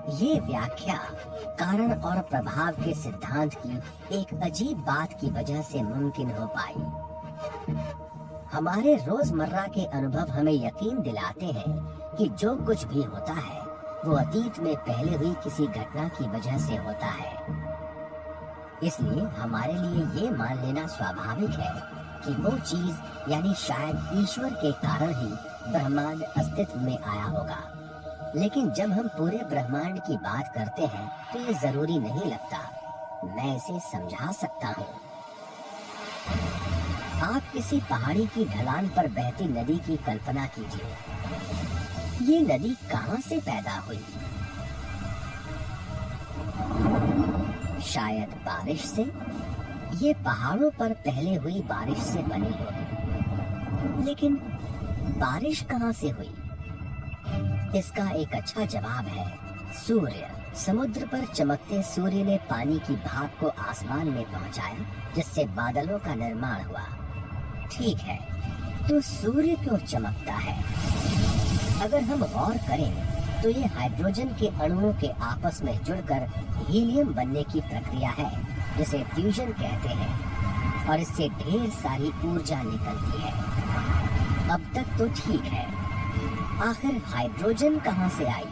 ये व्याख्या कारण और प्रभाव के सिद्धांत की एक अजीब बात की वजह से मुमकिन हो पाई। हमारे रोजमर्रा के अनुभव हमें यकीन दिलाते हैं कि जो कुछ भी होता है वो अतीत में पहले हुई किसी घटना की वजह से होता है। इसलिए हमारे लिए ये मान लेना स्वाभाविक है कि वो चीज यानी शायद ईश्वर के कारण ही ब्रह्मांड अस्तित्व में आया होगा। लेकिन जब हम पूरे ब्रह्मांड की बात करते हैं तो ये जरूरी नहीं लगता। मैं इसे समझा सकता हूँ। आप किसी पहाड़ी की ढलान पर बहती नदी की कल्पना कीजिए। ये नदी कहाँ से पैदा हुई? शायद बारिश से। ये पहाड़ों पर पहले हुई बारिश से बनी होगी। लेकिन बारिश कहाँ से हुई? इसका एक अच्छा जवाब है सूर्य। समुद्र पर चमकते सूर्य ने पानी की भाप को आसमान में पहुंचाया, जिससे बादलों का निर्माण हुआ। ठीक है, तो सूर्य क्यों चमकता है? अगर हम गौर करें तो ये हाइड्रोजन के अणुओं के आपस में जुड़कर हीलियम बनने की प्रक्रिया है, जिसे फ्यूजन कहते हैं, और इससे ढेर सारी ऊर्जा निकलती है। अब तक तो ठीक है, आखिर हाइड्रोजन कहाँ से आई?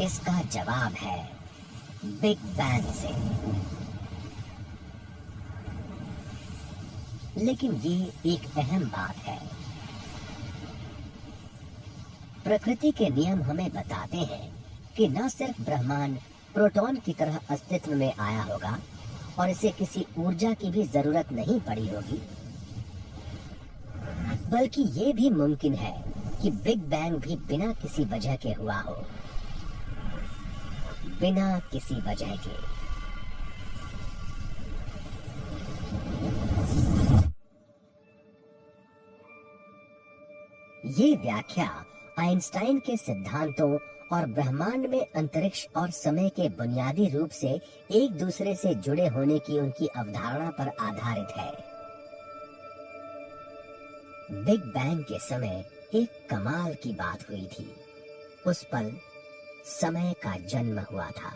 इसका जवाब है बिग बैंग से। लेकिन ये एक अहम बात है। प्रकृति के नियम हमें बताते हैं कि न सिर्फ ब्रह्मांड प्रोटॉन की तरह अस्तित्व में आया होगा और इसे किसी ऊर्जा की भी जरूरत नहीं पड़ी होगी, बल्कि ये भी मुमकिन है कि बिग बैंग भी बिना किसी वजह के हुआ हो। बिना किसी वजह के। ये व्याख्या आइंस्टाइन के सिद्धांतों और ब्रह्मांड में अंतरिक्ष और समय के बुनियादी रूप से एक दूसरे से जुड़े होने की उनकी अवधारणा पर आधारित है। बिग बैंग के समय एक कमाल की बात हुई थी। उस पल समय का जन्म हुआ था।